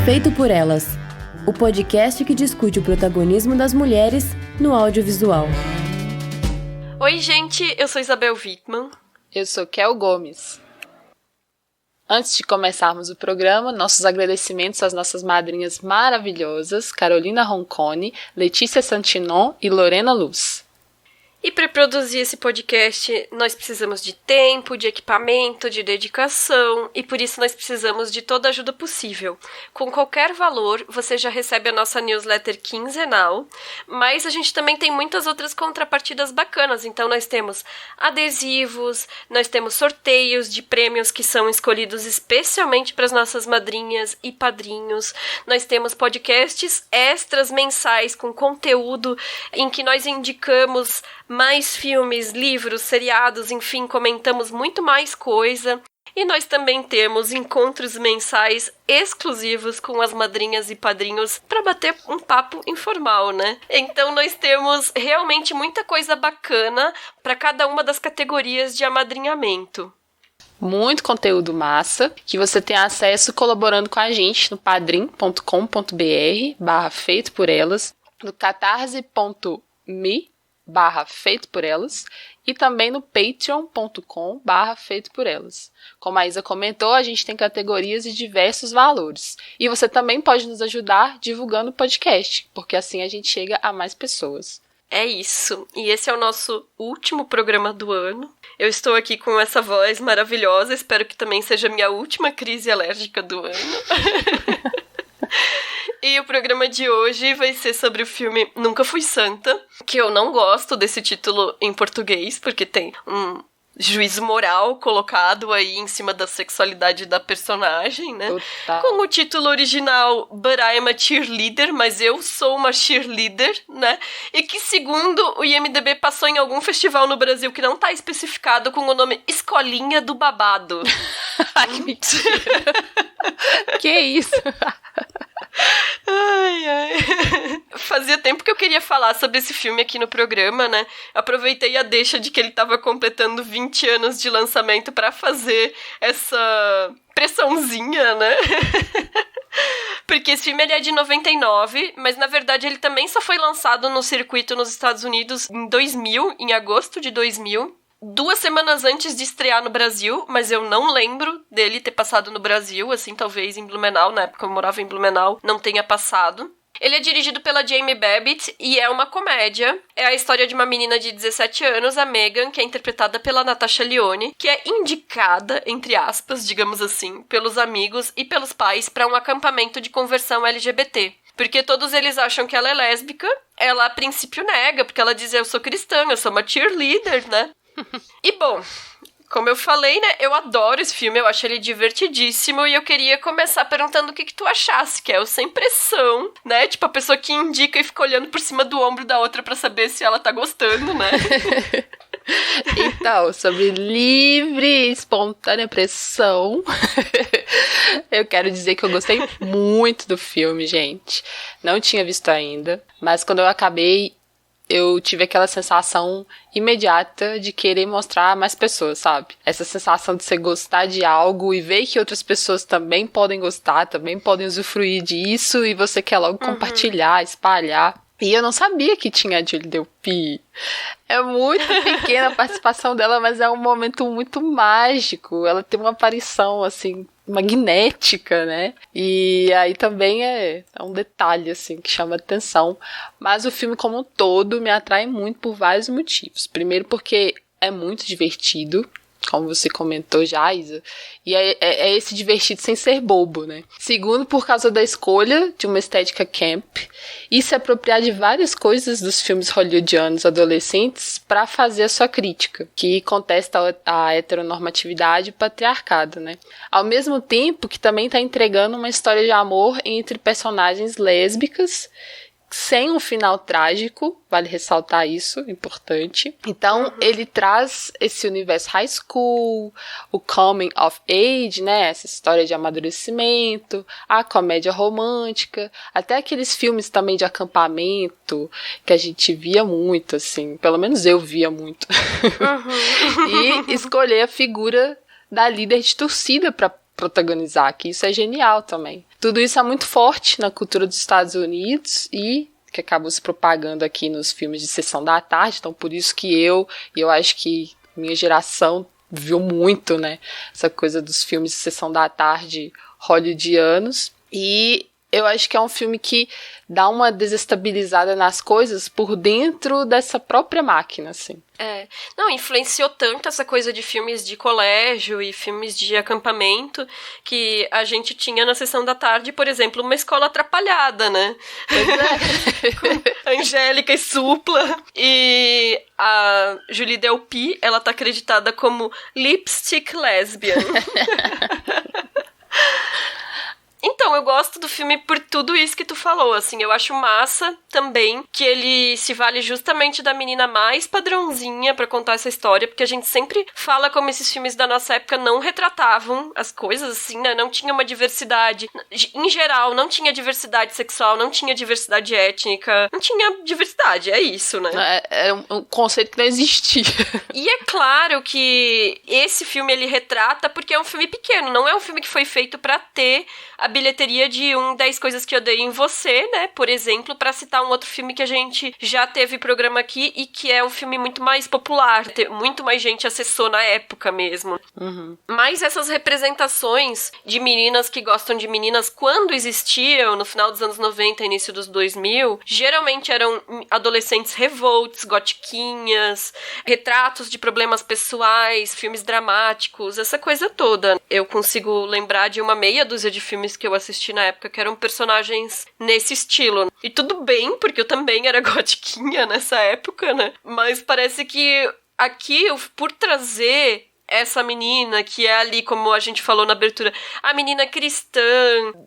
Feito por Elas, o podcast que discute o protagonismo das mulheres no audiovisual. Oi, gente, eu sou Isabel Wittmann. Eu sou Kel Gomes. Antes de começarmos o programa, nossos agradecimentos às nossas madrinhas maravilhosas, Carolina Roncone, Letícia Santinon e Lorena Luz. E para produzir esse podcast, nós precisamos de tempo, de equipamento, de dedicação, e por isso nós precisamos de toda a ajuda possível. Com qualquer valor, você já recebe a nossa newsletter quinzenal, mas a gente também tem muitas outras contrapartidas bacanas. Então nós temos adesivos, nós temos sorteios de prêmios que são escolhidos especialmente para as nossas madrinhas e padrinhos. Nós temos podcasts extras mensais com conteúdo em que nós indicamos mais filmes, livros, seriados, enfim, comentamos muito mais coisa. E nós também temos encontros mensais exclusivos com as madrinhas e padrinhos para bater um papo informal, né? Então nós temos realmente muita coisa bacana para cada uma das categorias de amadrinhamento. Muito conteúdo massa, que você tem acesso colaborando com a gente no padrim.com.br/feito por elas, no catarse.me/feito por elas e também no patreon.com/feito por elas. Como a Isa comentou, a gente tem categorias de diversos valores. E você também pode nos ajudar divulgando o podcast, porque assim a gente chega a mais pessoas. É isso. E esse é o nosso último programa do ano. Eu estou aqui com essa voz maravilhosa, espero que também seja a minha última crise alérgica do ano. E o programa de hoje vai ser sobre o filme Nunca Fui Santa, que eu não gosto desse título em português, porque tem um juízo moral colocado aí em cima da sexualidade da personagem, né? Total. Com o título original But I'm a Cheerleader, mas eu sou uma cheerleader, né? E que, segundo o IMDb, passou em algum festival no Brasil que não tá especificado, com o nome Escolinha do Babado. Ai, que mentira. Que isso? Ai, ai. Fazia tempo que eu queria falar sobre esse filme aqui no programa, né? Aproveitei a deixa de que ele tava completando 20 anos de lançamento pra fazer essa pressãozinha, né? Porque esse filme ele é de 99, mas na verdade ele também só foi lançado no circuito nos Estados Unidos em 2000, em agosto de 2000. 2 semanas antes de estrear no Brasil, mas eu não lembro dele ter passado no Brasil, assim, talvez em Blumenau, na época eu morava em Blumenau, não tenha passado. Ele é dirigido pela Jamie Babbitt e é uma comédia. É a história de uma menina de 17 anos, a Megan, que é interpretada pela Natasha Lyonne, que é indicada, entre aspas, digamos assim, pelos amigos e pelos pais para um acampamento de conversão LGBT. Porque todos eles acham que ela é lésbica, ela a princípio nega, porque ela diz, eu sou cristã, eu sou uma cheerleader, né? E bom, como eu falei, né, eu adoro esse filme, eu acho ele divertidíssimo e eu queria começar perguntando o que tu achasse, que é o sem pressão, né, tipo a pessoa que indica e fica olhando por cima do ombro da outra pra saber se ela tá gostando, né. Então, sobre livre e espontânea pressão, eu quero dizer que eu gostei muito do filme, gente. Não tinha visto ainda, mas quando eu acabei, eu tive aquela sensação imediata de querer mostrar a mais pessoas, sabe? Essa sensação de você gostar de algo e ver que outras pessoas também podem gostar, também podem usufruir disso e você quer logo compartilhar, espalhar. E eu não sabia que tinha a Julie Delpy. É muito pequena a participação dela, mas é um momento muito mágico. Ela tem uma aparição, assim, magnética, né? E aí também é um detalhe, assim, que chama atenção. Mas o filme como um todo me atrai muito por vários motivos. Primeiro porque é muito divertido, como você comentou já, Isa, e é esse divertido sem ser bobo, né? Segundo, por causa da escolha de uma estética camp e se apropriar de várias coisas dos filmes hollywoodianos adolescentes para fazer a sua crítica, que contesta a heteronormatividade e o patriarcado, né? Ao mesmo tempo que também está entregando uma história de amor entre personagens lésbicas, sem um final trágico, vale ressaltar isso, importante. Então, ele traz esse universo high school, o coming of age, né, essa história de amadurecimento, a comédia romântica, até aqueles filmes também de acampamento, que a gente via muito, assim, pelo menos eu via muito. E escolher a figura da líder de torcida para protagonizar, que isso é genial também. Tudo isso é muito forte na cultura dos Estados Unidos e que acabou se propagando aqui nos filmes de sessão da tarde, então por isso que eu acho que minha geração viu muito, né, essa coisa dos filmes de sessão da tarde hollywoodianos, e eu acho que é um filme que dá uma desestabilizada nas coisas por dentro dessa própria máquina, assim. Não, influenciou tanto essa coisa de filmes de colégio e filmes de acampamento que a gente tinha na sessão da tarde, por exemplo, Uma Escola Atrapalhada, né? Com Angélica e Supla. E a Julie Delpy, ela tá acreditada como lipstick lesbian. Então, eu gosto do filme por tudo isso que tu falou, assim, eu acho massa também que ele se vale justamente da menina mais padrãozinha pra contar essa história, porque a gente sempre fala como esses filmes da nossa época não retratavam as coisas, assim, né, não tinha uma diversidade, em geral, não tinha diversidade sexual, não tinha diversidade étnica, não tinha diversidade, é isso, né? É um conceito que não existia. E é claro que esse filme ele retrata porque é um filme pequeno, não é um filme que foi feito pra ter a bilheteria de 10 Coisas que Eu Odeio em Você, né, por exemplo, pra citar um outro filme que a gente já teve programa aqui e que é um filme muito mais popular, muito mais gente acessou na época mesmo. Uhum. Mas essas representações de meninas que gostam de meninas quando existiam, no final dos anos 90, início dos 2000, geralmente eram adolescentes revolts, gotiquinhas, retratos de problemas pessoais, filmes dramáticos, essa coisa toda. Eu consigo lembrar de uma meia dúzia de filmes que eu assisti na época que eram personagens nesse estilo. E tudo bem, porque eu também era gotiquinha nessa época, né? Mas parece que aqui, por trazer essa menina que é ali, como a gente falou na abertura, a menina cristã,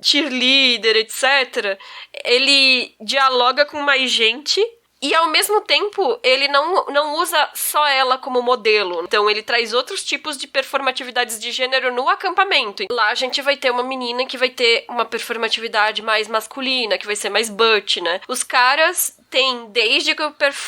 cheerleader, etc., ele dialoga com mais gente. E, ao mesmo tempo, ele não usa só ela como modelo. Então, ele traz outros tipos de performatividades de gênero no acampamento. Lá, a gente vai ter uma menina que vai ter uma performatividade mais masculina, que vai ser mais butch, né? Os caras têm desde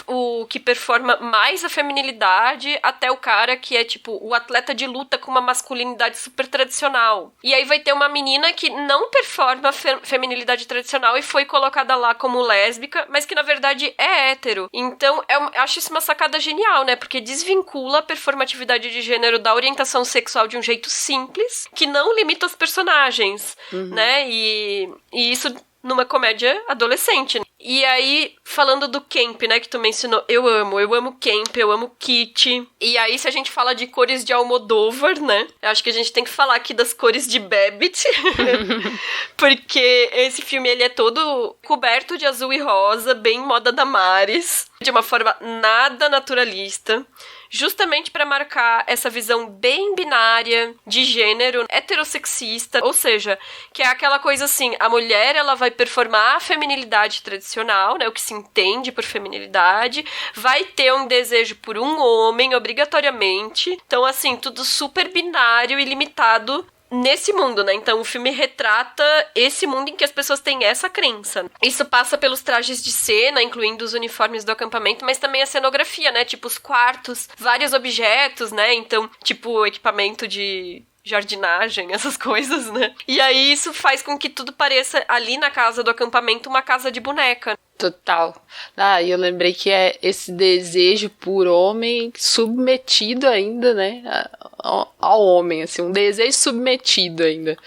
o que performa mais a feminilidade até o cara que é, tipo, o atleta de luta com uma masculinidade super tradicional. E aí vai ter uma menina que não performa a feminilidade tradicional e foi colocada lá como lésbica, mas que, na verdade, é hétero. Então, eu acho isso uma sacada genial, né? Porque desvincula a performatividade de gênero da orientação sexual de um jeito simples, que não limita os personagens, né? E isso numa comédia adolescente. E aí, falando do camp, né, que tu mencionou, eu amo camp, eu amo kitsch. E aí, se a gente fala de cores de Almodóvar, né, eu acho que a gente tem que falar aqui das cores de Babbitt, porque esse filme, ele é todo coberto de azul e rosa, bem moda Damares, de uma forma nada naturalista, justamente para marcar essa visão bem binária de gênero, heterossexista, ou seja, que é aquela coisa assim, a mulher ela vai performar a feminilidade tradicional, né, o que se entende por feminilidade, vai ter um desejo por um homem, obrigatoriamente, então assim, tudo super binário e limitado nesse mundo, né? Então o filme retrata esse mundo em que as pessoas têm essa crença. Isso passa pelos trajes de cena, incluindo os uniformes do acampamento, mas também a cenografia, né? Tipo os quartos, vários objetos, né? Então, tipo equipamento de jardinagem, essas coisas, né? E aí isso faz com que tudo pareça ali na casa do acampamento uma casa de boneca. Total. E eu lembrei que é esse desejo por homem submetido ainda, né, ao homem, assim, um desejo submetido ainda.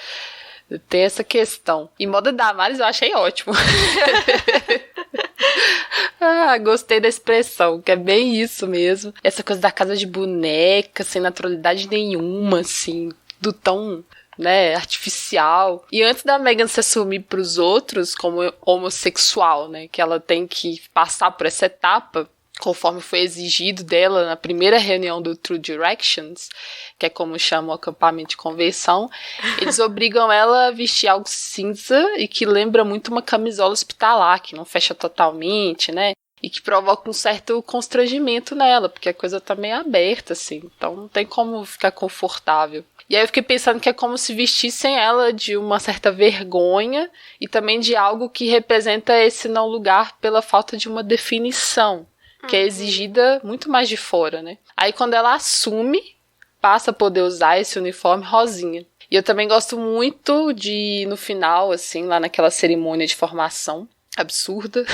Tem essa questão. E Moda Damares eu achei ótimo. Gostei da expressão, que é bem isso mesmo. Essa coisa da casa de boneca, sem naturalidade nenhuma, assim, do tão, né, artificial. E antes da Megan se assumir pros outros como homossexual, né, que ela tem que passar por essa etapa, conforme foi exigido dela na primeira reunião do True Directions, que é como chama o acampamento de conversão, eles obrigam ela a vestir algo cinza e que lembra muito uma camisola hospitalar, que não fecha totalmente, né, e que provoca um certo constrangimento nela, porque a coisa tá meio aberta, assim, então não tem como ficar confortável. E aí eu fiquei pensando que é como se vestissem ela de uma certa vergonha e também de algo que representa esse não lugar pela falta de uma definição, que é exigida muito mais de fora, né? Aí quando ela assume, passa a poder usar esse uniforme rosinha. E eu também gosto muito de, no final, assim, lá naquela cerimônia de formação absurda,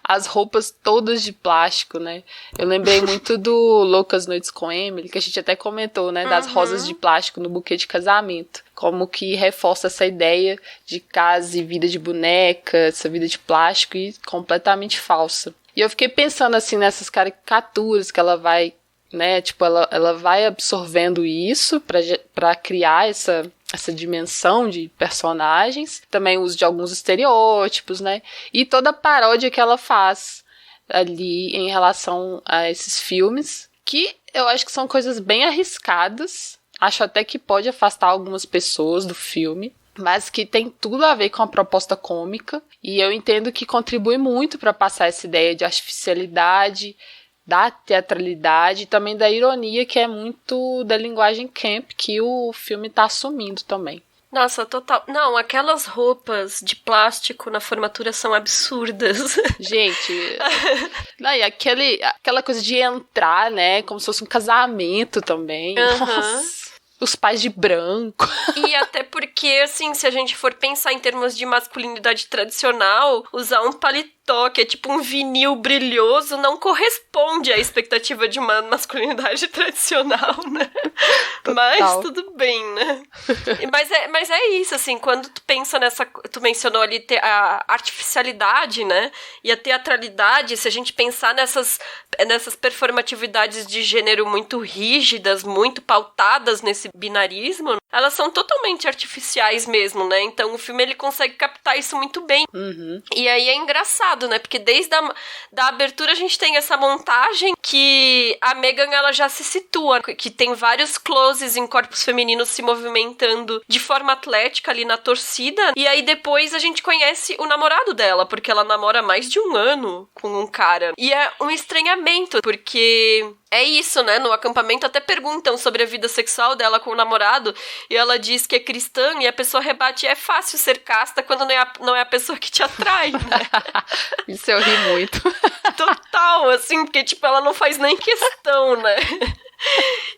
as roupas todas de plástico, né? Eu lembrei muito do Loucas Noites com Emily, que a gente até comentou, né? Das rosas de plástico no buquê de casamento. Como que reforça essa ideia de casa e vida de boneca, essa vida de plástico e completamente falsa. E eu fiquei pensando, assim, nessas caricaturas que ela vai, né? Tipo, ela vai absorvendo isso pra criar essa dimensão de personagens, também o uso de alguns estereótipos, né? E toda a paródia que ela faz ali em relação a esses filmes, que eu acho que são coisas bem arriscadas, acho até que pode afastar algumas pessoas do filme, mas que tem tudo a ver com a proposta cômica, e eu entendo que contribui muito para passar essa ideia de artificialidade, da teatralidade e também da ironia, que é muito da linguagem camp que o filme tá assumindo também. Nossa, total. Não, aquelas roupas de plástico na formatura são absurdas. Gente, não, e aquela coisa de entrar, né, como se fosse um casamento também. Nossa. Os pais de branco. E até porque, assim, se a gente for pensar em termos de masculinidade tradicional, usar um paletó, que é tipo um vinil brilhoso, não corresponde à expectativa de uma masculinidade tradicional, né? Total. Mas tudo bem, né? Mas é isso, assim, quando tu pensa nessa... Tu mencionou ali a artificialidade, né? E a teatralidade, se a gente pensar nessas performatividades de gênero muito rígidas, muito pautadas nesse binarismo, elas são totalmente artificiais mesmo, né? Então o filme ele consegue captar isso muito bem. E aí é engraçado, né? Porque desde da abertura a gente tem essa montagem que a Megan ela já se situa, que tem vários closes em corpos femininos se movimentando de forma atlética ali na torcida. E aí depois a gente conhece o namorado dela, porque ela namora mais de 1 ano com um cara. E é um estranhamento, porque... É isso, né? No acampamento até perguntam sobre a vida sexual dela com o namorado e ela diz que é cristã e a pessoa rebate, é fácil ser casta quando não é a pessoa que te atrai, né? Isso eu ri muito. Total, assim, porque, tipo, ela não faz nem questão, né?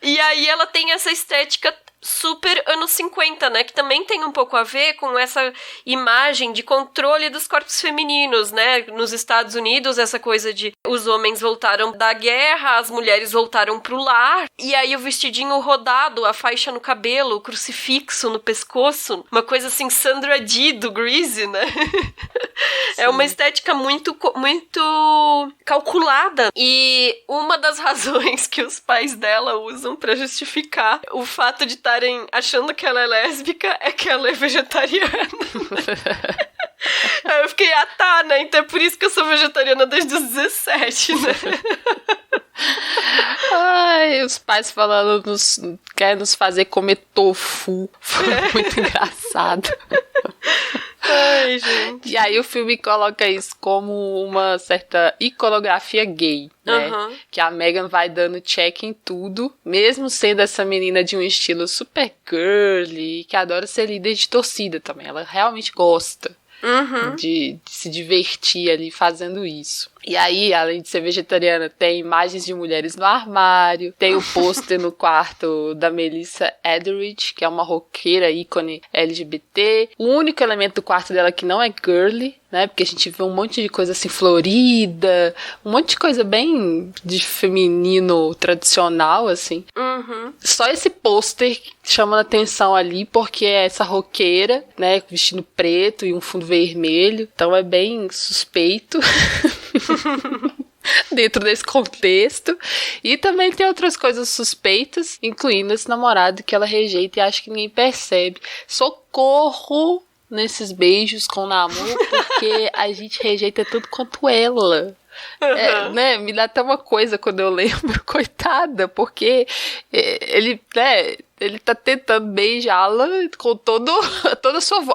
E aí ela tem essa estética super anos 50, né? Que também tem um pouco a ver com essa imagem de controle dos corpos femininos, né? Nos Estados Unidos, essa coisa de os homens voltaram da guerra, as mulheres voltaram pro lar, e aí o vestidinho rodado, a faixa no cabelo, o crucifixo no pescoço, uma coisa assim, Sandra Dee do Grease, né? É uma estética muito, muito calculada, e uma das razões que os pais dela usam pra justificar o fato de estarem achando que ela é lésbica é que ela é vegetariana. Aí eu fiquei, tá, né? Então é por isso que eu sou vegetariana desde os 17, né? Ai, os pais falando, quer nos fazer comer tofu. Foi muito engraçado. Ai, gente. E aí o filme coloca isso como uma certa iconografia gay, né? Que a Megan vai dando check em tudo, mesmo sendo essa menina de um estilo super girly, que adora ser líder de torcida também. Ela realmente gosta de se divertir ali fazendo isso. E aí, além de ser vegetariana, tem imagens de mulheres no armário, tem o pôster no quarto da Melissa Etheridge, que é uma roqueira ícone LGBT. O único elemento do quarto dela que não é girly, né? Porque a gente vê um monte de coisa assim florida, um monte de coisa bem de feminino tradicional, assim. Só esse pôster chama a atenção ali, porque é essa roqueira, né? Vestindo preto e um fundo vermelho. Então é bem suspeito. Dentro desse contexto. E também tem outras coisas suspeitas, incluindo esse namorado que ela rejeita e acha que ninguém percebe. Socorro nesses beijos com namoro, porque a gente rejeita tudo quanto ela. Né, me dá até uma coisa quando eu lembro, coitada, porque ele tá tentando beijá-la com toda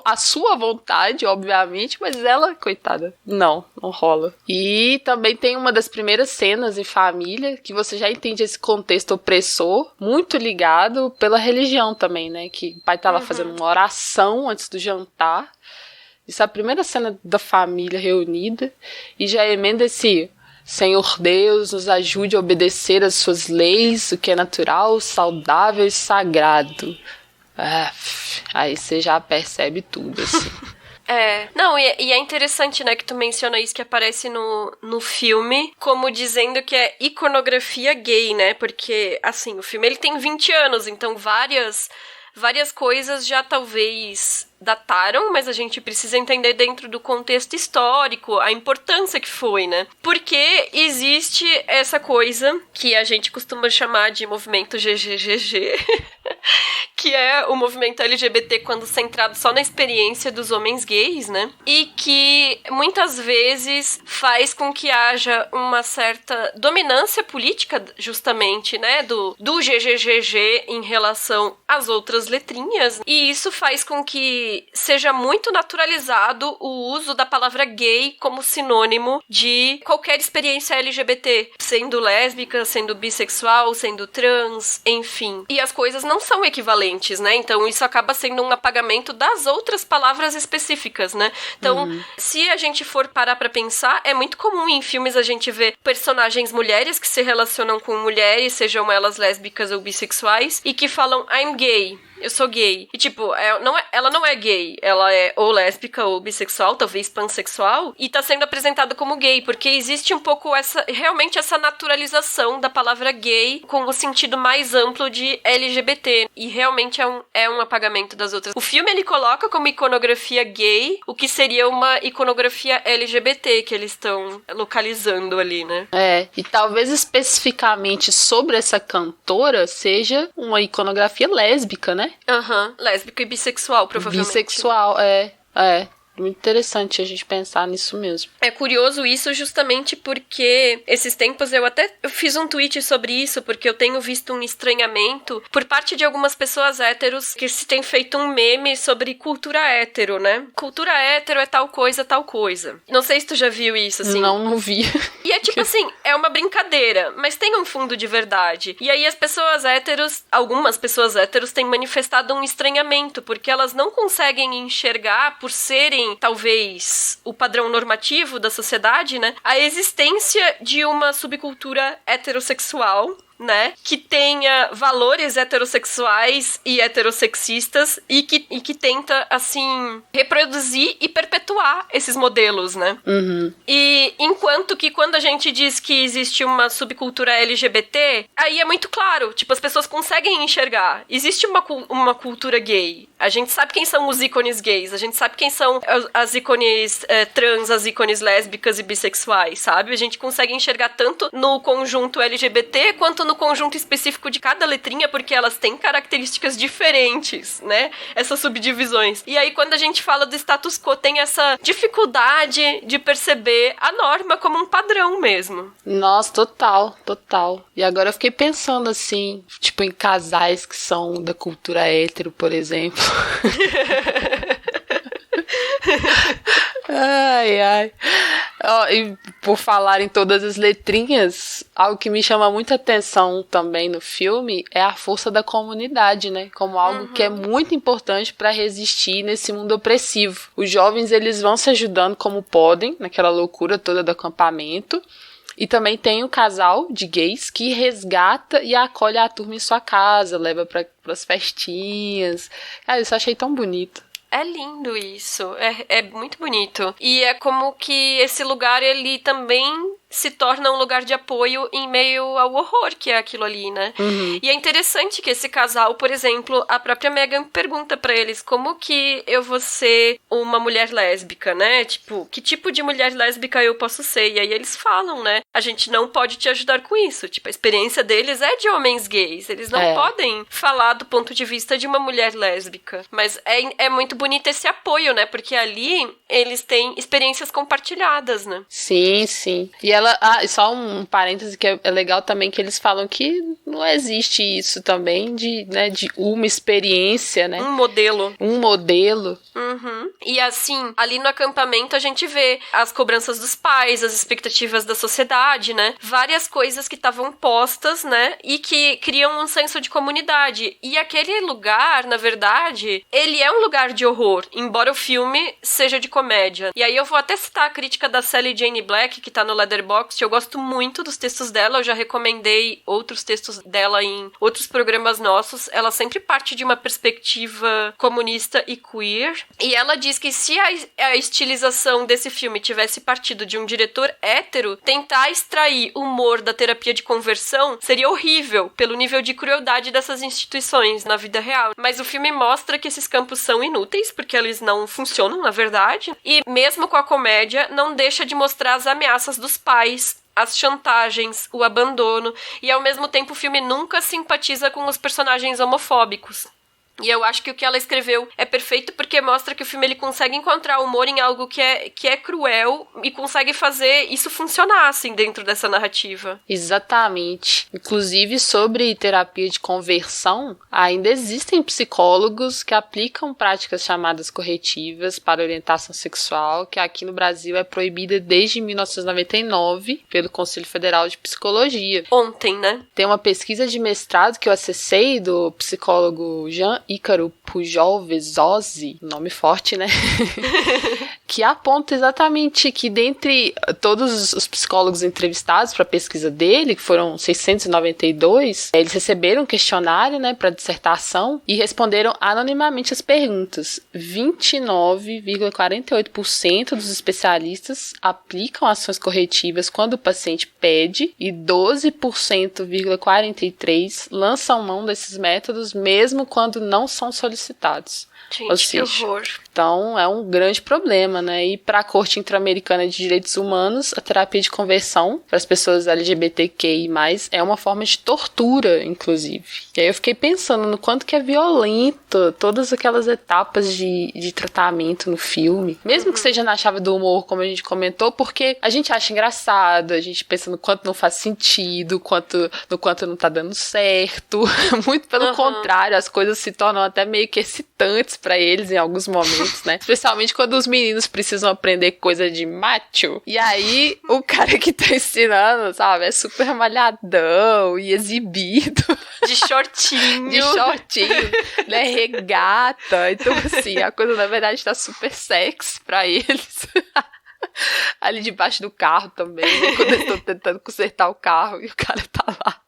a sua vontade, obviamente, mas ela, coitada, não rola. E também tem uma das primeiras cenas em família, que você já entende esse contexto opressor, muito ligado pela religião também, né, que o pai tá lá fazendo uma oração antes do jantar. Isso é a primeira cena da família reunida, e já emenda Senhor Deus, nos ajude a obedecer às suas leis, o que é natural, saudável e sagrado. Aí você já percebe tudo, assim. Não, e é interessante, né, que tu menciona isso que aparece no filme, como dizendo que é iconografia gay, né, porque, assim, o filme ele tem 20 anos, então várias coisas já talvez dataram, mas a gente precisa entender dentro do contexto histórico a importância que foi, né? Porque existe essa coisa que a gente costuma chamar de movimento GGGG, que é o movimento LGBT quando centrado só na experiência dos homens gays, né? E que muitas vezes faz com que haja uma certa dominância política, justamente, né? Do GGGG em relação às outras letrinhas. E isso faz com que seja muito naturalizado o uso da palavra gay como sinônimo de qualquer experiência LGBT, sendo lésbica, sendo bissexual, sendo trans, enfim. E as coisas não são equivalentes, né? Então isso acaba sendo um apagamento das outras palavras específicas, né? Então, se a gente for parar pra pensar, é muito comum em filmes a gente ver personagens mulheres que se relacionam com mulheres, sejam elas lésbicas ou bissexuais, e que falam I'm gay. Eu sou gay. E, tipo, ela não é gay. Ela é ou lésbica ou bissexual, talvez pansexual, e tá sendo apresentada como gay, porque existe um pouco realmente essa naturalização da palavra gay com o sentido mais amplo de LGBT. E realmente é um apagamento das outras. O filme, ele coloca como iconografia gay o que seria uma iconografia LGBT que eles estão localizando ali, né? E talvez especificamente sobre essa cantora seja uma iconografia lésbica, né? Lésbica e bissexual, provavelmente. Bissexual, muito interessante a gente pensar nisso mesmo. É curioso isso justamente porque esses tempos eu fiz um tweet sobre isso, porque eu tenho visto um estranhamento por parte de algumas pessoas héteros que se tem feito um meme sobre cultura hétero, né? Cultura hétero é tal coisa, tal coisa. Não sei se tu já viu isso, assim. Não vi. E é tipo assim, é uma brincadeira, mas tem um fundo de verdade. E aí algumas pessoas héteros têm manifestado um estranhamento, porque elas não conseguem enxergar, por serem talvez o padrão normativo da sociedade, né? A existência de uma subcultura heterossexual, né, que tenha valores heterossexuais e heterossexistas e que tenta, assim, reproduzir e perpetuar esses modelos, né? E enquanto que quando a gente diz que existe uma subcultura LGBT, aí é muito claro, tipo, as pessoas conseguem enxergar. Existe uma cultura gay. A gente sabe quem são os ícones gays, a gente sabe quem são as ícones trans, as ícones lésbicas e bissexuais, sabe? A gente consegue enxergar tanto no conjunto LGBT quanto no conjunto específico de cada letrinha, porque elas têm características diferentes, né? Essas subdivisões. E aí, quando a gente fala do status quo, tem essa dificuldade de perceber a norma como um padrão mesmo. Nossa, total. E agora eu fiquei pensando assim, tipo, em casais que são da cultura hétero, por exemplo. Ai. E por falar em todas as letrinhas, algo que me chama muita atenção também no filme é a força da comunidade, né? Como algo que é muito importante para resistir nesse mundo opressivo. Os jovens, eles vão se ajudando como podem, naquela loucura toda do acampamento. E também tem o casal de gays que resgata e acolhe a turma em sua casa, leva para as festinhas. Cara, isso eu achei tão bonito. É lindo isso, é muito bonito. E é como que esse lugar, ele também se torna um lugar de apoio em meio ao horror que é aquilo ali, né? E é interessante que esse casal, por exemplo, a própria Megan pergunta pra eles como que eu vou ser uma mulher lésbica, né? Tipo, que tipo de mulher lésbica eu posso ser? E aí eles falam, né? A gente não pode te ajudar com isso. Tipo, a experiência deles é de homens gays. Eles não podem falar do ponto de vista de uma mulher lésbica. Mas é muito bonito esse apoio, né? Porque ali eles têm experiências compartilhadas, né? Sim. E só um parêntese que é legal também, que eles falam que não existe isso também de uma experiência, né? Um modelo. E assim, ali no acampamento a gente vê as cobranças dos pais, as expectativas da sociedade, né? Várias coisas que estavam postas, né? E que criam um senso de comunidade. E aquele lugar, na verdade, ele é um lugar de horror, embora o filme seja de comédia. E aí eu vou até citar a crítica da Sally Jane Black, que tá no Letterboxd, Letterboxd. Eu gosto muito dos textos dela, eu já recomendei outros textos dela em outros programas nossos. Ela sempre parte de uma perspectiva comunista e queer. E ela diz que se a estilização desse filme tivesse partido de um diretor hétero, tentar extrair humor da terapia de conversão seria horrível, pelo nível de crueldade dessas instituições na vida real. Mas o filme mostra que esses campos são inúteis, porque eles não funcionam, na verdade. E mesmo com a comédia, não deixa de mostrar as ameaças dos pais, as chantagens, o abandono, e ao mesmo tempo o filme nunca simpatiza com os personagens homofóbicos. E eu acho que o que ela escreveu é perfeito porque mostra que o filme ele consegue encontrar humor em algo que é cruel e consegue fazer isso funcionar, assim, dentro dessa narrativa. Exatamente. Inclusive, sobre terapia de conversão, ainda existem psicólogos que aplicam práticas chamadas corretivas para orientação sexual, que aqui no Brasil é proibida desde 1999 pelo Conselho Federal de Psicologia. Ontem, né? Tem uma pesquisa de mestrado que eu acessei do psicólogo Jean Ícaro Pujol Vezosi, nome forte, né? Que aponta exatamente que dentre todos os psicólogos entrevistados para a pesquisa dele, que foram 692, eles receberam um questionário, né, para dissertação e responderam anonimamente as perguntas. 29,48% dos especialistas aplicam ações corretivas quando o paciente pede e 12,43% lançam mão desses métodos mesmo quando não são solicitados. Gente, ou seja, que horror. Então é um grande problema, né? E para a Corte Interamericana de Direitos Humanos, a terapia de conversão para as pessoas LGBTQI+, é uma forma de tortura, inclusive. E aí eu fiquei pensando no quanto que é violento todas aquelas etapas de tratamento no filme. Mesmo que seja na chave do humor, como a gente comentou, porque a gente acha engraçado, a gente pensa no quanto não faz sentido, no quanto não tá dando certo. Muito pelo contrário, as coisas se tornam até meio que excitantes para eles em alguns momentos, né? Especialmente quando os meninos precisam aprender coisa de macho. E aí, o cara que tá ensinando, sabe, é super malhadão e exibido. De shortinho. De shortinho, né? Regata. Então, assim, a coisa, na verdade, tá super sexy pra eles. Ali debaixo do carro também, né? Quando eles estão tentando consertar o carro e o cara tá lá.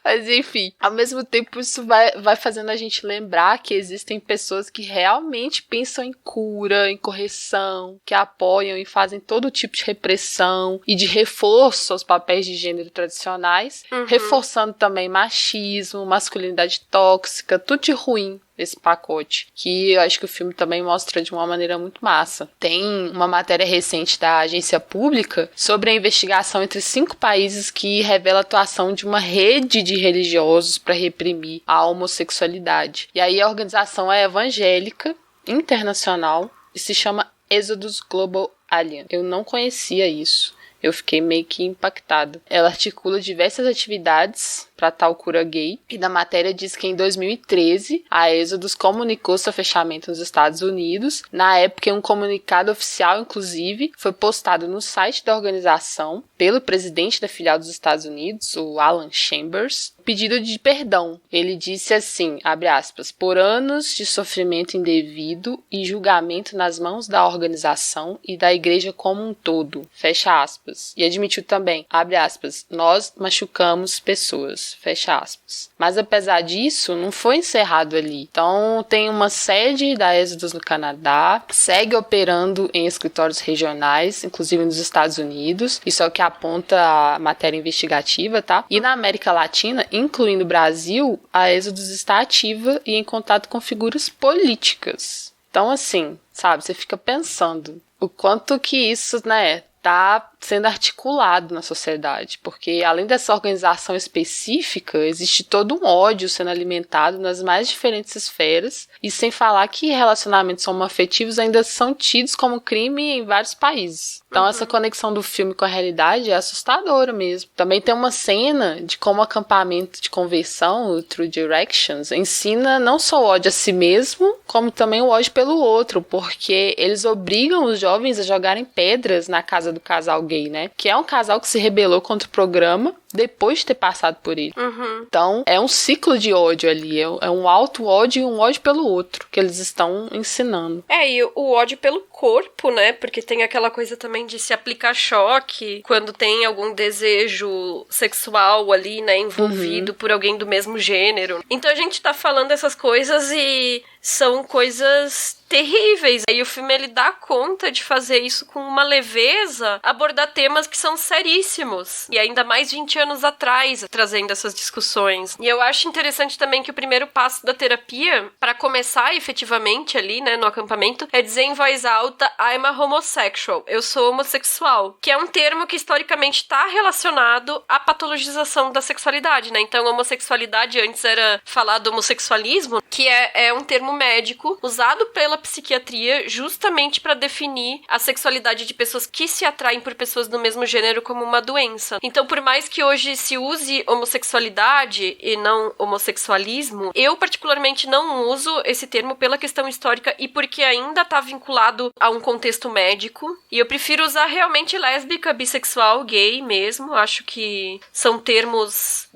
Mas enfim, ao mesmo tempo isso vai fazendo a gente lembrar que existem pessoas que realmente pensam em cura, em correção, que apoiam e fazem todo tipo de repressão e de reforço aos papéis de gênero tradicionais, reforçando também machismo, masculinidade tóxica, tudo de ruim esse pacote, que eu acho que o filme também mostra de uma maneira muito massa. Tem uma matéria recente da agência pública sobre a investigação entre 5 países que revela a atuação de uma rede de religiosos para reprimir a homossexualidade. E aí a organização é evangélica, internacional, e se chama Exodus Global Alliance. Eu não conhecia isso. Eu fiquei meio que impactada. Ela articula diversas atividades para tal cura gay. E na matéria diz que em 2013, a Exodus comunicou seu fechamento nos Estados Unidos. Na época, um comunicado oficial, inclusive, foi postado no site da organização pelo presidente da filial dos Estados Unidos, o Alan Chambers, pedido de perdão. Ele disse assim, abre aspas, por anos de sofrimento indevido e julgamento nas mãos da organização e da igreja como um todo, fecha aspas. E admitiu também, abre aspas, nós machucamos pessoas, fecha aspas. Mas apesar disso, não foi encerrado ali. Então tem uma sede da Exodus no Canadá, segue operando em escritórios regionais, inclusive nos Estados Unidos, isso é o que aponta a matéria investigativa, tá? E na América Latina, incluindo o Brasil, a Exodus está ativa e em contato com figuras políticas. Então assim, sabe, você fica pensando o quanto que isso, né, tá sendo articulado na sociedade, porque além dessa organização específica, existe todo um ódio sendo alimentado nas mais diferentes esferas, e sem falar que relacionamentos homoafetivos ainda são tidos como crime em vários países. Então essa conexão do filme com a realidade é assustadora mesmo. Também tem uma cena de como o acampamento de conversão, o True Directions, ensina não só o ódio a si mesmo, como também o ódio pelo outro, porque eles obrigam os jovens a jogarem pedras na casa do casal gay, né? Que é um casal que se rebelou contra o programa depois de ter passado por ele. Então, é um ciclo de ódio ali, é um auto-ódio e um ódio pelo outro que eles estão ensinando. E o ódio pelo corpo, né? Porque tem aquela coisa também de se aplicar choque quando tem algum desejo sexual ali, né, envolvido por alguém do mesmo gênero. Então a gente tá falando essas coisas e são coisas terríveis. Aí o filme, ele dá conta de fazer isso com uma leveza, abordar temas que são seríssimos. E ainda mais 20 anos atrás, trazendo essas discussões. E eu acho interessante também que o primeiro passo da terapia, para começar efetivamente ali, né, no acampamento, é dizer em voz alta, I'm a homosexual. Eu sou homossexual. Que é um termo que historicamente está relacionado à patologização da sexualidade, né? Então, homossexualidade antes era falado homossexualismo, que é um termo médico usado pela psiquiatria justamente para definir a sexualidade de pessoas que se atraem por pessoas do mesmo gênero como uma doença. Então, por mais que hoje se use homossexualidade e não homossexualismo, eu particularmente não uso esse termo pela questão histórica e porque ainda está vinculado a um contexto médico. E eu prefiro usar realmente lésbica, bissexual, gay mesmo. Acho que são termos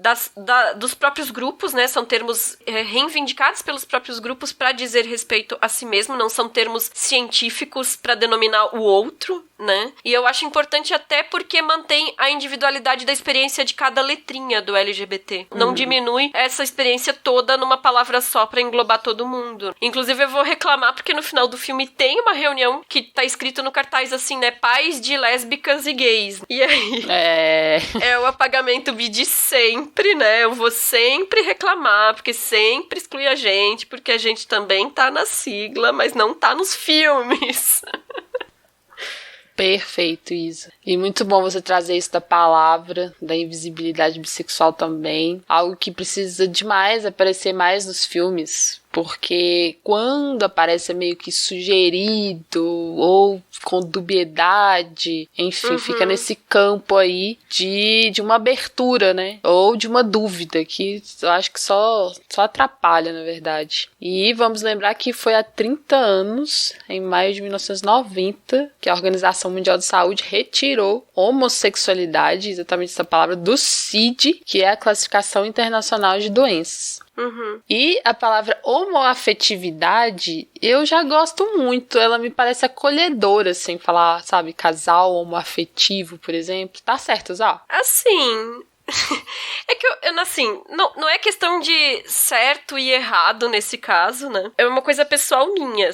dos próprios grupos, né? São termos reivindicados pelos próprios grupos para dizer respeito a si mesmo, não são termos científicos para denominar o outro, né? E eu acho importante até porque mantém a individualidade da experiência de cada letrinha do LGBT. Não diminui essa experiência toda numa palavra só para englobar todo mundo. Inclusive, eu vou reclamar porque no final do filme tem uma reunião que tá escrito no cartaz assim, né? Pais de lésbicas e gays. E aí... É o apagamento de sempre, né? Eu vou sempre reclamar, porque sempre exclui a gente, porque a gente também tá na sigla, mas não tá nos filmes. Perfeito, Isa. E muito bom você trazer isso da palavra, da invisibilidade bissexual também. Algo que precisa demais aparecer mais nos filmes. Porque quando aparece meio que sugerido ou com dubiedade, enfim, fica nesse campo aí de uma abertura, né? Ou de uma dúvida, que eu acho que só atrapalha, na verdade. E vamos lembrar que foi há 30 anos, em maio de 1990, que a Organização Mundial de Saúde retirou homossexualidade, exatamente essa palavra, do CID, que é a Classificação Internacional de Doenças. E a palavra homoafetividade, eu já gosto muito. Ela me parece acolhedora, assim, falar, sabe, casal homoafetivo, por exemplo. Tá certo, Zá? Assim... É que eu assim, não é questão de certo e errado nesse caso, né? É uma coisa pessoal minha.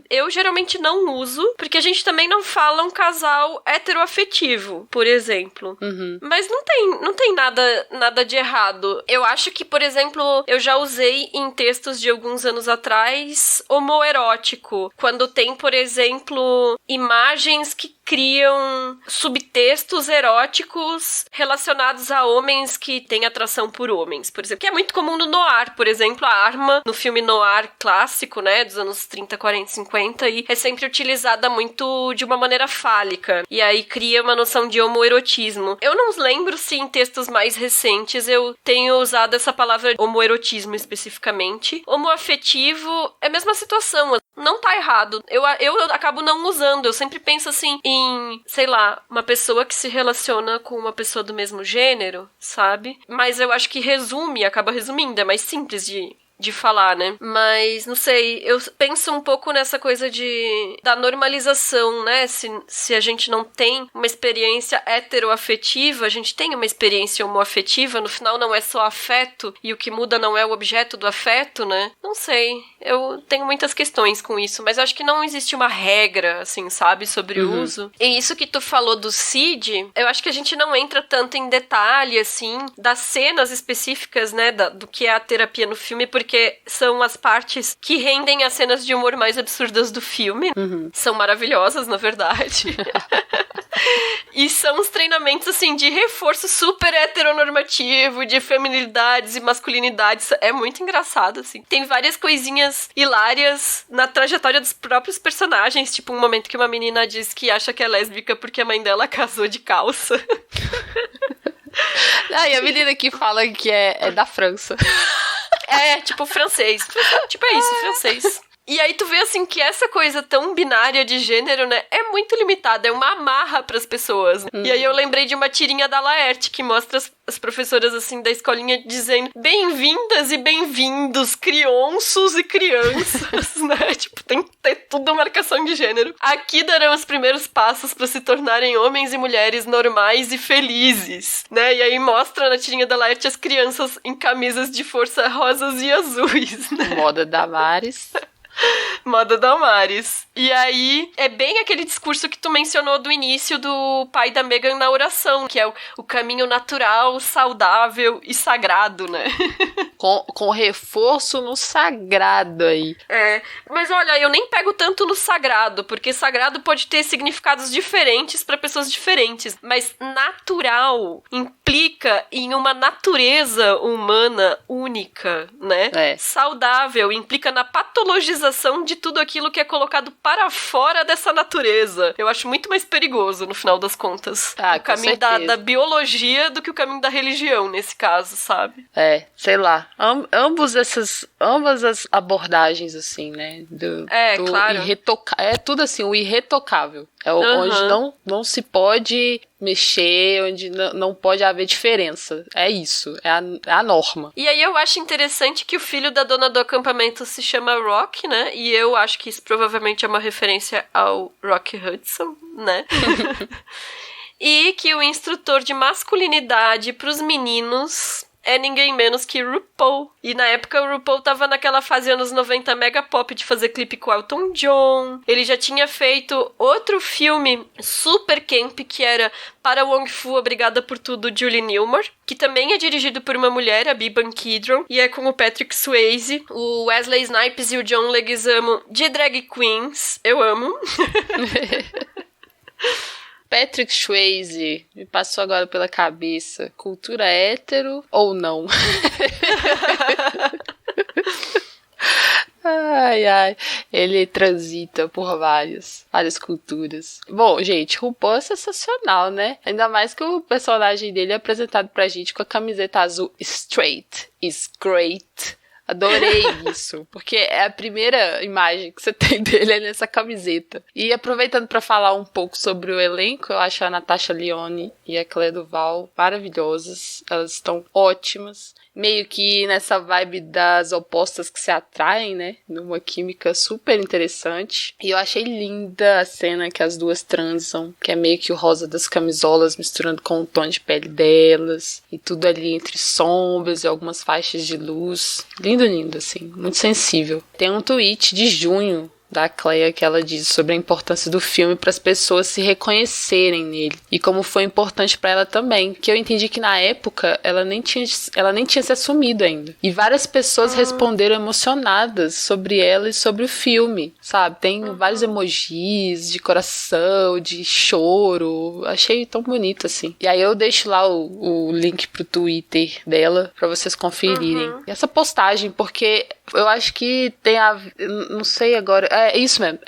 Eu geralmente não uso, porque a gente também não fala um casal heteroafetivo, por exemplo. Mas não tem nada de errado. Eu acho que, por exemplo, eu já usei em textos de alguns anos atrás homoerótico, quando tem, por exemplo, imagens que criam subtextos eróticos relacionados a homens que têm atração por homens, por exemplo. Que é muito comum no noir, por exemplo. A arma, no filme noir clássico, né, dos anos 30, 40, 50, e é sempre utilizada muito de uma maneira fálica. E aí cria uma noção de homoerotismo. Eu não lembro se em textos mais recentes eu tenho usado essa palavra homoerotismo especificamente. Homoafetivo é a mesma situação. Não tá errado. Eu acabo não usando. Eu sempre penso assim em, sei lá, uma pessoa que se relaciona com uma pessoa do mesmo gênero, sabe? Mas eu acho que acaba resumindo. É mais simples de falar, né? Mas, não sei, eu penso um pouco nessa coisa da normalização, né? Se a gente não tem uma experiência heteroafetiva, a gente tem uma experiência homoafetiva, no final não é só afeto, e o que muda não é o objeto do afeto, né? Não sei, eu tenho muitas questões com isso, mas acho que não existe uma regra, assim, sabe, sobre o uso. E isso que tu falou do CID, eu acho que a gente não entra tanto em detalhe, assim, das cenas específicas, né, do que é a terapia no filme, porque são as partes que rendem as cenas de humor mais absurdas do filme. São maravilhosas, na verdade. E são os treinamentos, assim, de reforço super heteronormativo, de feminilidades e masculinidades. É muito engraçado, assim. Tem várias coisinhas hilárias na trajetória dos próprios personagens. Tipo, um momento que uma menina diz que acha que é lésbica porque a mãe dela casou de calça. E a menina que fala que é da França. Tipo francês. Tipo, é isso, francês. E aí tu vê, assim, que essa coisa tão binária de gênero, né, é muito limitada, é uma amarra pras pessoas. E aí eu lembrei de uma tirinha da Laerte, que mostra as professoras, assim, da escolinha dizendo bem-vindas e bem-vindos, crianços e crianças, né? Tipo, tem que ter tudo a marcação de gênero. Aqui darão os primeiros passos pra se tornarem homens e mulheres normais e felizes, né? E aí mostra na tirinha da Laerte as crianças em camisas de força rosas e azuis, né? Moda Damares. Moda Damares. E aí, é bem aquele discurso que tu mencionou do início do pai da Meghan na oração, que é o caminho natural, saudável e sagrado, né? Com reforço no sagrado aí. É, mas olha, eu nem pego tanto no sagrado, porque sagrado pode ter significados diferentes para pessoas diferentes, mas natural implica em uma natureza humana única, né? Saudável implica na patologização de tudo aquilo que é colocado para fora dessa natureza. Eu acho muito mais perigoso, no final das contas, o caminho da biologia do que o caminho da religião, nesse caso, sabe? Sei lá. Ambas as abordagens, assim, né? Claro. É tudo assim, o irretocável. É onde não se pode mexer, onde não pode haver diferença. É isso, é a norma. E aí eu acho interessante que o filho da dona do acampamento se chama Rock, né? E eu acho que isso provavelmente é uma referência ao Rock Hudson, né? E que o instrutor de masculinidade pros meninos é ninguém menos que RuPaul. E na época o RuPaul tava naquela fase anos 90 mega pop de fazer clipe com Elton John. Ele já tinha feito outro filme super camp que era Para Wong Fu, Obrigada por Tudo, Julie Newmar, que também é dirigido por uma mulher, a Biban Kidron, e é com o Patrick Swayze, o Wesley Snipes e o John Leguizamo de drag queens. Eu amo. Patrick Swayze me passou agora pela cabeça. Cultura hétero ou não? Ai, ele transita por várias culturas. Bom, gente, RuPaul é sensacional, né? Ainda mais que o personagem dele é apresentado pra gente com a camiseta azul Straight is great. Adorei isso, porque é a primeira imagem que você tem dele é nessa camiseta. E aproveitando para falar um pouco sobre o elenco, eu acho a Natasha Lyonne e a Clea Duvall maravilhosas. Elas estão ótimas. Meio que nessa vibe das opostas que se atraem, né? Numa química super interessante. E eu achei linda a cena que as duas transam, que é meio que o rosa das camisolas misturando com o tom de pele delas. E tudo ali entre sombras e algumas faixas de luz. Lindo, lindo, assim. Muito sensível. Tem um tweet de junho da Clea que ela diz sobre a importância do filme para as pessoas se reconhecerem nele e como foi importante para ela também, que eu entendi que na época ela nem tinha se assumido ainda, e várias pessoas responderam emocionadas sobre ela e sobre o filme, sabe, tem vários emojis de coração, de choro, achei tão bonito assim, e aí eu deixo lá o link pro Twitter dela para vocês conferirem essa postagem, porque eu acho que tem não sei agora, é isso mesmo,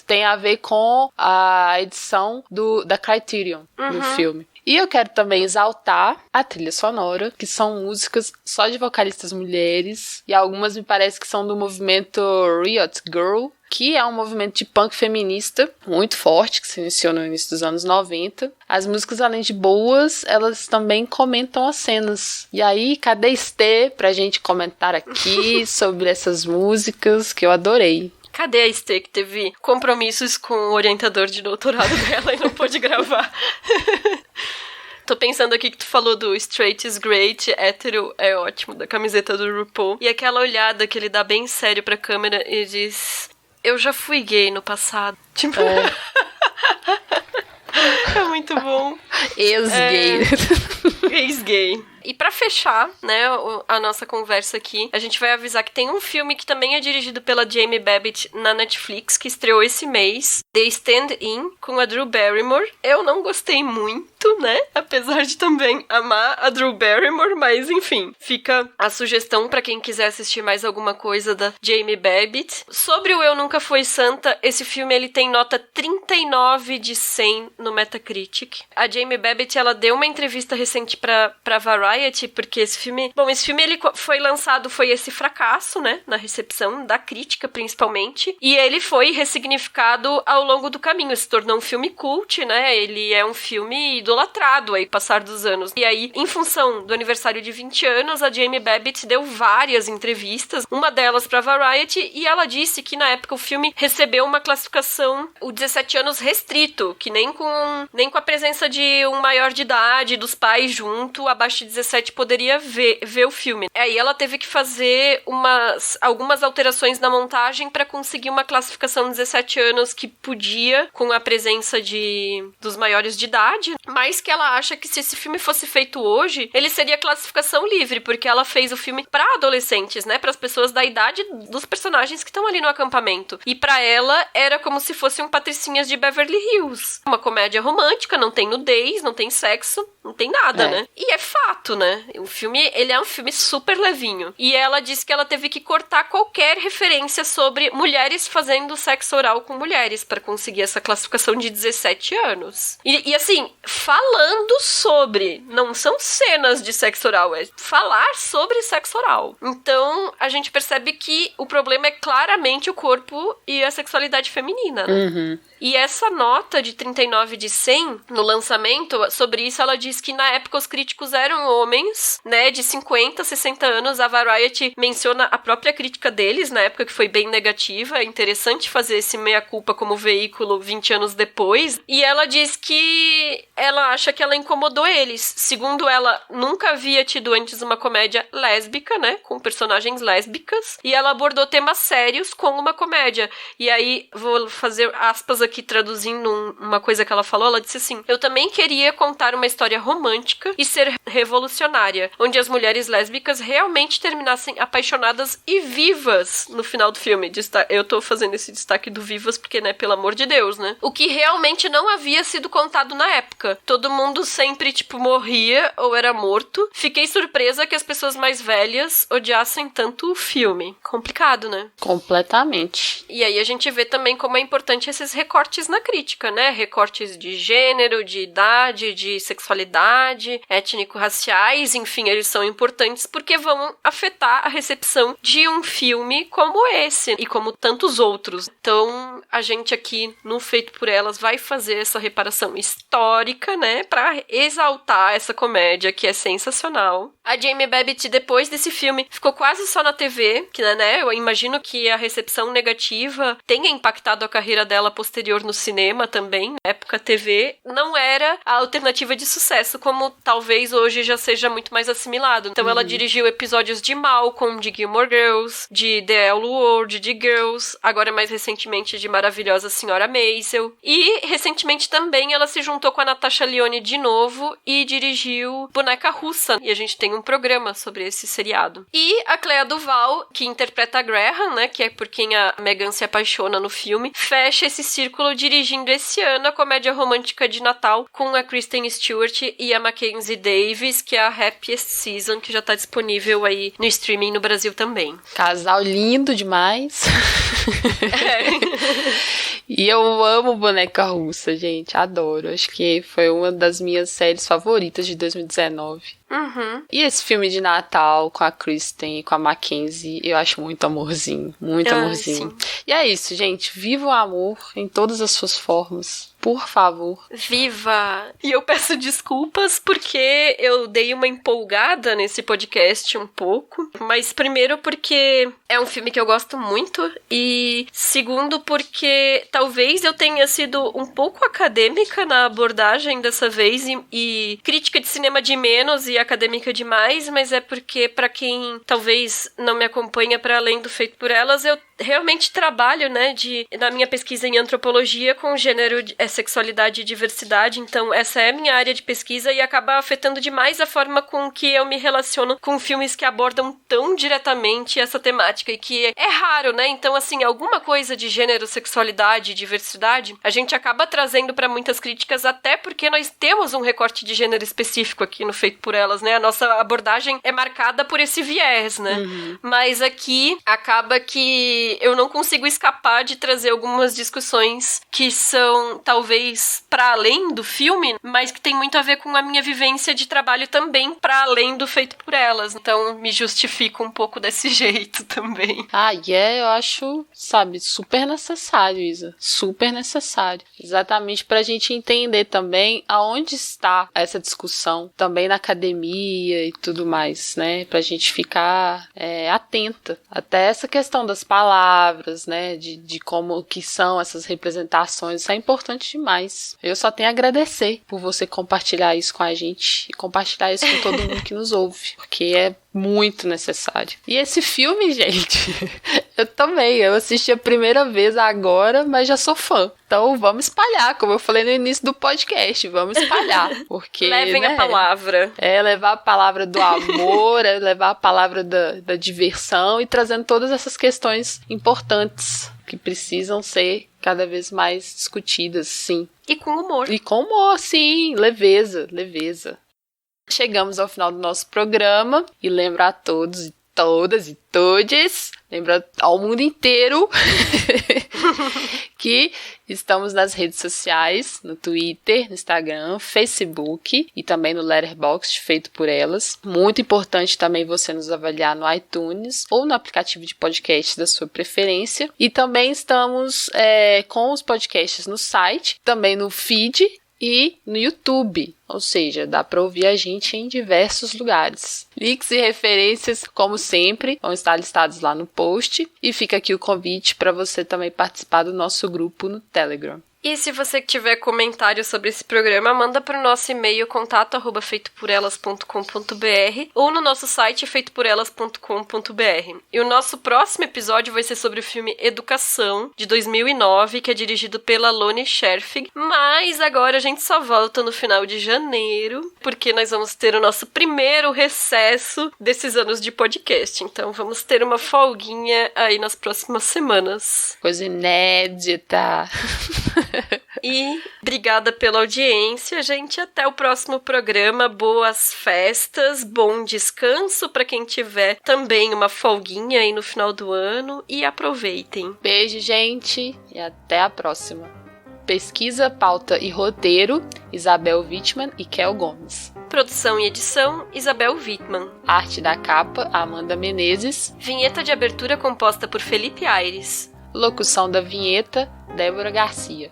tem a ver com a edição da Criterion do filme. E eu quero também exaltar a trilha sonora, que são músicas só de vocalistas mulheres, e algumas me parece que são do movimento Riot Girl, que é um movimento de punk feminista muito forte, que se iniciou no início dos anos 90. As músicas, além de boas, elas também comentam as cenas. E aí, cadê Estê pra gente comentar aqui sobre essas músicas que eu adorei? Cadê a Estê, que teve compromissos com o orientador de doutorado dela e não pôde gravar? Tô pensando aqui que tu falou do Straight is Great, hétero é ótimo, da camiseta do RuPaul. E aquela olhada que ele dá bem sério pra câmera e diz... Eu já fui gay no passado. Tipo... É muito bom. Ex-gay. Ex-gay. E pra fechar, né, a nossa conversa aqui, a gente vai avisar que tem um filme que também é dirigido pela Jamie Babbitt na Netflix, que estreou esse mês, The Stand-In, com a Drew Barrymore. Eu não gostei muito, né, apesar de também amar a Drew Barrymore, mas enfim, fica a sugestão pra quem quiser assistir mais alguma coisa da Jamie Babbitt. Sobre o Eu Nunca Fui Santa, esse filme ele tem nota 39 de 100 no Metacritic. A Jamie Babbitt, ela deu uma entrevista recente pra Variety, Variety, porque esse filme ele foi lançado, foi esse fracasso, né, na recepção da crítica, principalmente, e ele foi ressignificado ao longo do caminho, se tornou um filme cult, né, ele é um filme idolatrado aí, passar dos anos. E aí, em função do aniversário de 20 anos, a Jamie Babbitt deu várias entrevistas, uma delas pra Variety, e ela disse que na época o filme recebeu uma classificação, o 17 anos restrito, que nem com a presença de um maior de idade, dos pais junto, abaixo de 17 poderia ver o filme. Aí ela teve que fazer algumas alterações na montagem para conseguir uma classificação 17 anos que podia, com a presença dos maiores de idade, mas que ela acha que se esse filme fosse feito hoje, ele seria classificação livre, porque ela fez o filme para adolescentes, né, para as pessoas da idade dos personagens que estão ali no acampamento. E para ela era como se fosse um Patricinhas de Beverly Hills, uma comédia romântica, não tem nudez, não tem sexo, não tem nada, né? E é fato, né? O filme, ele é um filme super levinho. E ela disse que ela teve que cortar qualquer referência sobre mulheres fazendo sexo oral com mulheres para conseguir essa classificação de 17 anos. E assim, falando sobre, não são cenas de sexo oral, é falar sobre sexo oral. Então, a gente percebe que o problema é claramente o corpo e a sexualidade feminina, né? Uhum. E essa nota de 39 de 100, no lançamento, sobre isso ela diz que na época os críticos eram homens, né, de 50, 60 anos. A Variety menciona a própria crítica deles, na época, que foi bem negativa. É interessante fazer esse meia-culpa como veículo 20 anos depois. E ela diz que ela acha que ela incomodou eles. Segundo ela, nunca havia tido antes uma comédia lésbica, né, com personagens lésbicas. E ela abordou temas sérios com uma comédia. E aí, vou fazer aspas aqui traduzindo uma coisa que ela falou. Ela disse assim: eu também queria contar uma história romântica e ser revolucionária, onde as mulheres lésbicas realmente terminassem apaixonadas e vivas no final do filme. Eu tô fazendo esse destaque do vivas porque, né, pelo amor de Deus, né? O que realmente não havia sido contado na época. Todo mundo sempre, morria ou era morto. Fiquei surpresa que as pessoas mais velhas odiassem tanto o filme. Complicado, né? Completamente. E aí a gente vê também como é importante esses recortes na crítica, né? Recortes de gênero, de idade, de sexualidade, étnico-raciais, enfim, eles são importantes porque vão afetar a recepção de um filme como esse e como tantos outros. Então, a gente aqui no Feito por Elas vai fazer essa reparação histórica, né? Pra exaltar essa comédia que é sensacional. A Jamie Babbitt, depois desse filme, ficou quase só na TV, que, né? Eu imagino que a recepção negativa tenha impactado a carreira dela posterior no cinema também. Na época, a TV não era a alternativa de sucesso, como talvez hoje já seja muito mais assimilado. Então, ela dirigiu episódios de Malcolm, de Gilmore Girls, de The L Word, de Girls, agora mais recentemente de Maravilhosa Senhora Maisel. E, recentemente também, ela se juntou com a Natasha Lyonne de novo e dirigiu Boneca Russa. E a gente tem um programa sobre esse seriado. E a Clea Duvall, que interpreta a Graham, né, que é por quem a Megan se apaixona no filme, fecha esse círculo dirigindo esse ano a comédia romântica de Natal com a Kristen Stewart e a Mackenzie Davis, que é a Happiest Season, que já tá disponível aí no streaming no Brasil também. Casal lindo demais. E eu amo Boneca Russa, gente, adoro. Acho que foi uma das minhas séries favoritas de 2019. E esse filme de Natal com a Kristen e com a Mackenzie, eu acho muito amorzinho, muito amorzinho. Sim. E é isso, gente, viva o amor em todas as suas formas. Por favor. Viva! E eu peço desculpas porque eu dei uma empolgada nesse podcast um pouco. Mas primeiro porque é um filme que eu gosto muito. E segundo porque talvez eu tenha sido um pouco acadêmica na abordagem dessa vez. E crítica de cinema de menos e acadêmica demais. Mas é porque, pra quem talvez não me acompanha para além do Feito por Elas, eu realmente trabalho, né, na minha pesquisa em antropologia com gênero, sexualidade e diversidade, então essa é a minha área de pesquisa e acaba afetando demais a forma com que eu me relaciono com filmes que abordam tão diretamente essa temática e que é raro, né, então assim, alguma coisa de gênero, sexualidade e diversidade, a gente acaba trazendo para muitas críticas, até porque nós temos um recorte de gênero específico aqui no Feito por Elas, né, a nossa abordagem é marcada por esse viés, né, mas aqui acaba que que eu não consigo escapar de trazer algumas discussões que são, talvez, para além do filme, mas que tem muito a ver com a minha vivência de trabalho também, para além do Feito por Elas. Então, me justifico um pouco desse jeito também. Eu acho, sabe, super necessário, Isa. Super necessário. Exatamente pra gente entender também aonde está essa discussão, também na academia e tudo mais, né? Pra gente ficar atenta. Até essa questão das palavras, né? De como que são essas representações. Isso é importante demais. Eu só tenho a agradecer por você compartilhar isso com a gente e compartilhar isso com todo mundo que nos ouve, porque é muito necessário. E esse filme, gente, eu assisti a primeira vez agora, mas já sou fã. Então vamos espalhar, como eu falei no início do podcast, vamos espalhar, porque levem a palavra. Levar a palavra do amor, levar a palavra da diversão e trazendo todas essas questões importantes que precisam ser cada vez mais discutidas, sim. E com humor. E com humor, sim, leveza. Chegamos ao final do nosso programa e lembro a todos e todas e todes, lembro ao mundo inteiro que estamos nas redes sociais, no Twitter, no Instagram, Facebook e também no Letterboxd, Feito por Elas. Muito importante também você nos avaliar no iTunes ou no aplicativo de podcast da sua preferência. E também estamos com os podcasts no site, também no feed e no YouTube, ou seja, dá para ouvir a gente em diversos lugares. Links e referências, como sempre, vão estar listados lá no post e fica aqui o convite para você também participar do nosso grupo no Telegram. E se você tiver comentário sobre esse programa, manda para o nosso e-mail contato@feitoporelas.com.br ou no nosso site feitoporelas.com.br. E o nosso próximo episódio vai ser sobre o filme Educação, de 2009, que é dirigido pela Loni Scherfig. Mas agora a gente só volta no final de janeiro, porque nós vamos ter o nosso primeiro recesso desses anos de podcast. Então vamos ter uma folguinha aí nas próximas semanas. Coisa inédita! E obrigada pela audiência, gente. Até o próximo programa. Boas festas, bom descanso para quem tiver também uma folguinha aí no final do ano. E aproveitem. Beijo, gente, e até a próxima. Pesquisa, pauta e roteiro, Isabel Wittmann e Kel Gomes. Produção e edição, Isabel Wittmann. Arte da capa, Amanda Menezes. Vinheta de abertura composta por Felipe Aires. Locução da vinheta, Débora Garcia.